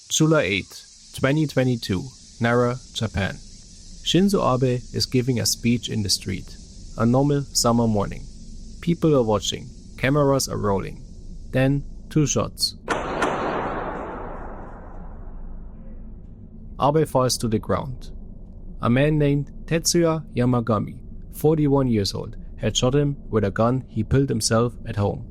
July 8, 2022, Nara, Japan. Shinzo Abe is giving a speech in the street. A normal summer morning. People are watching. Cameras are rolling. Then, 2 shots. Abe falls to the ground. A man named Tetsuya Yamagami, 41 years old, had shot him with a gun he built himself at home.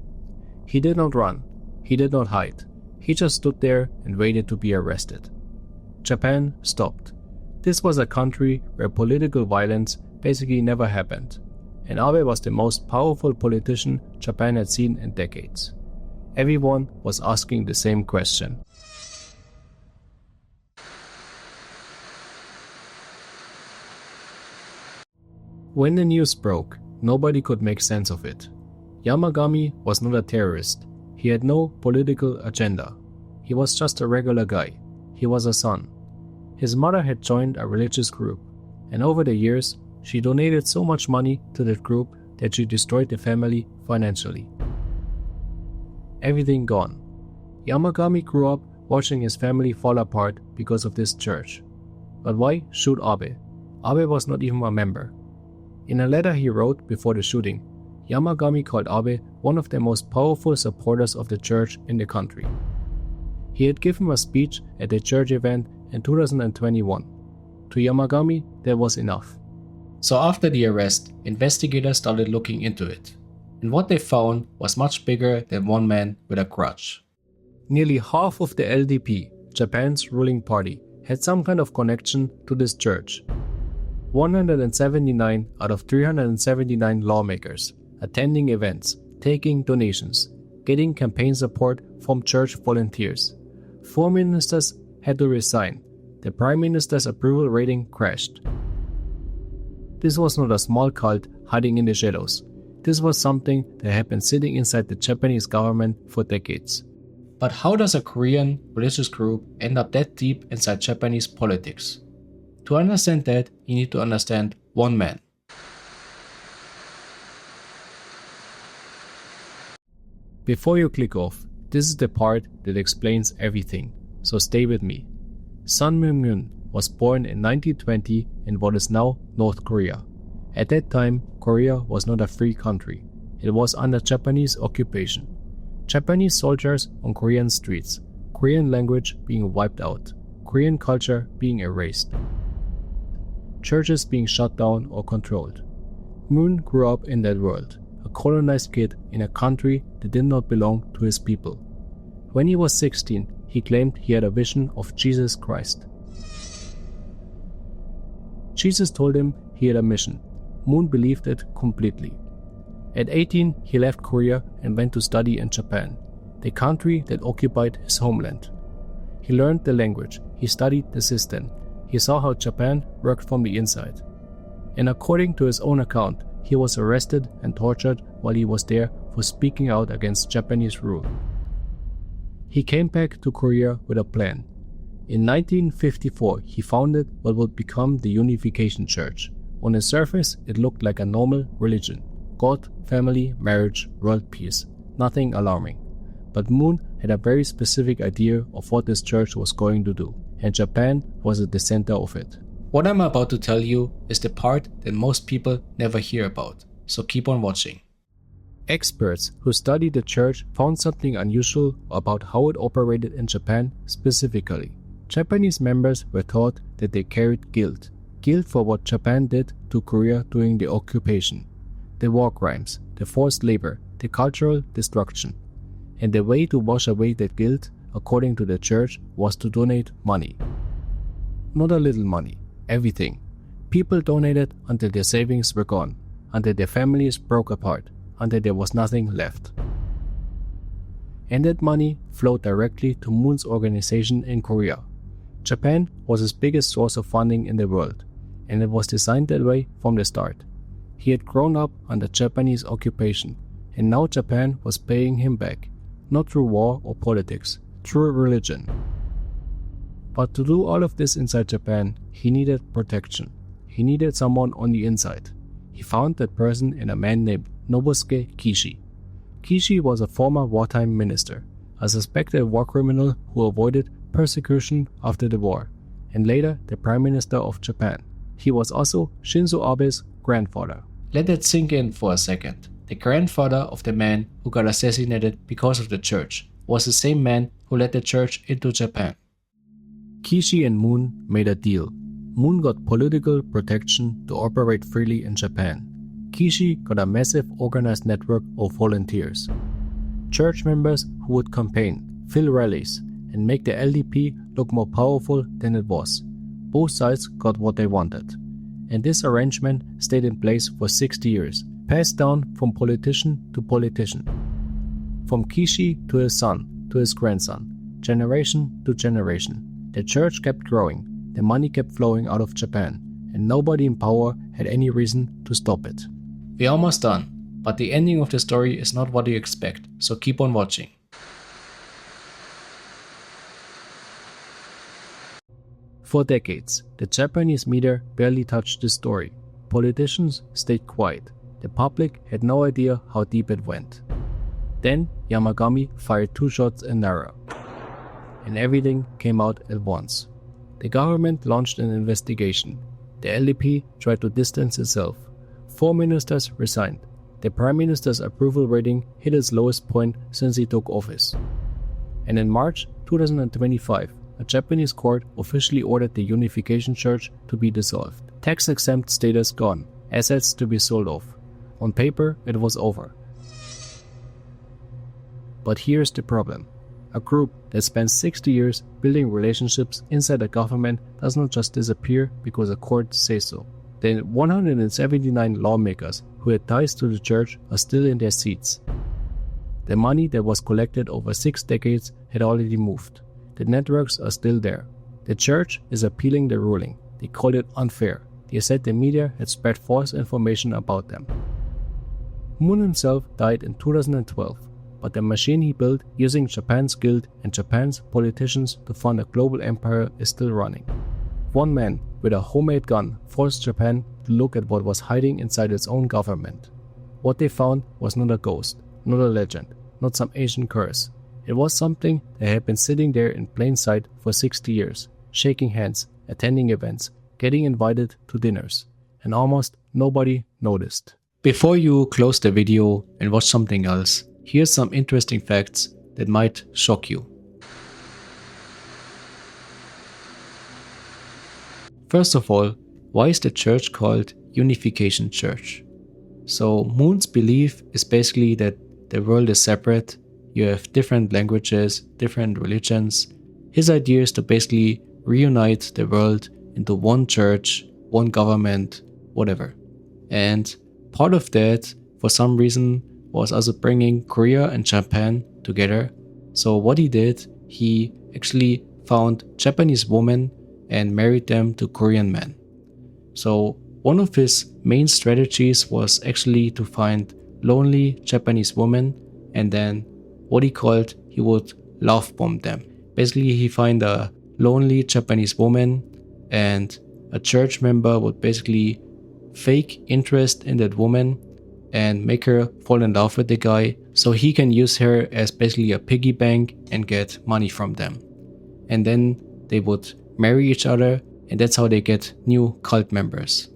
He did not run. He did not hide. He just stood there and waited to be arrested. Japan stopped. This was a country where political violence basically never happened, and Abe was the most powerful politician Japan had seen in decades. Everyone was asking the same question. When the news broke, nobody could make sense of it. Yamagami was not a terrorist. He had no political agenda. He was just a regular guy. He was a son. His mother had joined a religious group, and over the years, she donated so much money to that group that she destroyed the family financially. Everything gone. Yamagami grew up watching his family fall apart because of this church. But why shoot Abe? Abe was not even a member. In a letter he wrote before the shooting, Yamagami called Abe one of the most powerful supporters of the church in the country. He had given a speech at a church event in 2021. To Yamagami, that was enough. So after the arrest, investigators started looking into it. And what they found was much bigger than one man with a grudge. Nearly half of the LDP, Japan's ruling party, had some kind of connection to this church. 179 out of 379 lawmakers attending events, taking donations, getting campaign support from church volunteers. 4 ministers had to resign. The Prime Minister's approval rating crashed. This was not a small cult hiding in the shadows. This was something that had been sitting inside the Japanese government for decades. But how does a Korean religious group end up that deep inside Japanese politics? To understand that, you need to understand one man. Before you click off, this is the part that explains everything, so stay with me. Sun Myung-moon was born in 1920 in what is now North Korea. At that time, Korea was not a free country. It was under Japanese occupation. Japanese soldiers on Korean streets, Korean language being wiped out, Korean culture being erased, churches being shut down or controlled. Moon grew up in that world, a colonized kid in a country that did not belong to his people. When he was 16, he claimed he had a vision of Jesus Christ. Jesus told him he had a mission. Moon believed it completely. At 18, he left Korea and went to study in Japan, the country that occupied his homeland. He learned the language, he studied the system, he saw how Japan worked from the inside. And according to his own account, he was arrested and tortured while he was there for speaking out against Japanese rule. He came back to Korea with a plan. In 1954, he founded what would become the Unification Church. On the surface, it looked like a normal religion. God, family, marriage, world peace. Nothing alarming. But Moon had a very specific idea of what this church was going to do, and Japan was at the center of it. What I'm about to tell you is the part that most people never hear about, so keep on watching. Experts who studied the church found something unusual about how it operated in Japan specifically. Japanese members were taught that they carried guilt. Guilt for what Japan did to Korea during the occupation. The war crimes, the forced labor, the cultural destruction. And the way to wash away that guilt, according to the church, was to donate money. Not a little money, everything. People donated until their savings were gone, until their families broke apart, until there was nothing left. And that money flowed directly to Moon's organization in Korea. Japan was his biggest source of funding in the world, and it was designed that way from the start. He had grown up under Japanese occupation, and now Japan was paying him back, not through war or politics, through religion. But to do all of this inside Japan, he needed protection. He needed someone on the inside. He found that person in a man named Nobusuke Kishi. Kishi was a former wartime minister, a suspected war criminal who avoided persecution after the war, and later the Prime Minister of Japan. He was also Shinzo Abe's grandfather. Let that sink in for a second. The grandfather of the man who got assassinated because of the church was the same man who led the church into Japan. Kishi and Moon made a deal. Moon got political protection to operate freely in Japan. Kishi got a massive organized network of volunteers. Church members who would campaign, fill rallies, and make the LDP look more powerful than it was. Both sides got what they wanted. And this arrangement stayed in place for 60 years, passed down from politician to politician. From Kishi to his son, to his grandson, generation to generation. The church kept growing, the money kept flowing out of Japan, and nobody in power had any reason to stop it. We're almost done, but the ending of the story is not what you expect, so keep on watching. For decades, the Japanese media barely touched the story. Politicians stayed quiet. The public had no idea how deep it went. Then Yamagami fired 2 shots in Nara, and everything came out at once. The government launched an investigation. The LDP tried to distance itself. 4 ministers resigned. The Prime Minister's approval rating hit its lowest point since he took office. And in March 2025, a Japanese court officially ordered the Unification Church to be dissolved. Tax-exempt status gone, assets to be sold off. On paper, it was over. But here's the problem. A group that spent 60 years building relationships inside a government does not just disappear because a court says so. The 179 lawmakers who had ties to the church are still in their seats. The money that was collected over 6 decades had already moved. The networks are still there. The church is appealing the ruling. They called it unfair. They said the media had spread false information about them. Moon himself died in 2012, but the machine he built using Japan's guild and Japan's politicians to fund a global empire is still running. One man with a homemade gun forced Japan to look at what was hiding inside its own government. What they found was not a ghost, not a legend, not some ancient curse. It was something that had been sitting there in plain sight for 60 years, shaking hands, attending events, getting invited to dinners, and almost nobody noticed. Before you close the video and watch something else, here's some interesting facts that might shock you. First of all, why is the church called Unification Church? So Moon's belief is basically that the world is separate. You have different languages, different religions. His idea is to basically reunite the world into one church, one government, whatever. And part of that, for some reason, was also bringing Korea and Japan together. So what he did, he actually found Japanese women and married them to Korean men. So one of his main strategies was actually to find lonely Japanese women, and then what he would love bomb them. Basically, he find a lonely Japanese woman, and a church member would basically fake interest in that woman and make her fall in love with the guy, so he can use her as basically a piggy bank and get money from them. And then they would marry each other, and that's how they get new cult members.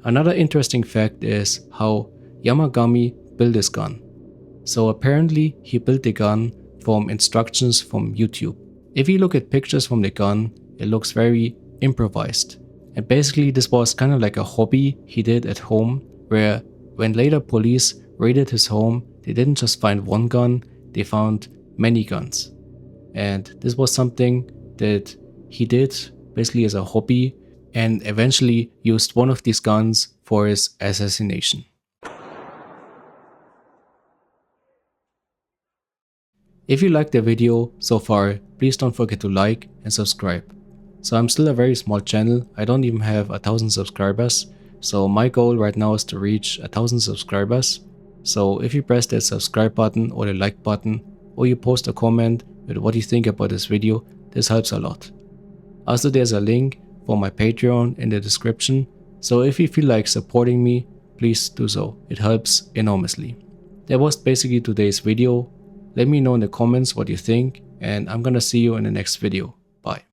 Another interesting fact is how Yamagami built this gun. So apparently he built the gun from instructions from YouTube. If you look at pictures from the gun, it looks very improvised. And basically this was kind of like a hobby he did at home, where when later police raided his home, they didn't just find one gun, they found many guns. And this was something that he did basically as a hobby, and eventually used one of these guns for his assassination. If you liked the video so far, please don't forget to like and subscribe. So I'm still a very small channel, I don't even have 1,000 subscribers, so my goal right now is to reach 1,000 subscribers. So if you press that subscribe button or the like button, or you post a comment with what you think about this video, this helps a lot. Also, there's a link for my Patreon in the description, so if you feel like supporting me, please do so, it helps enormously. That was basically today's video. Let me know in the comments what you think, and I'm gonna see you in the next video. Bye.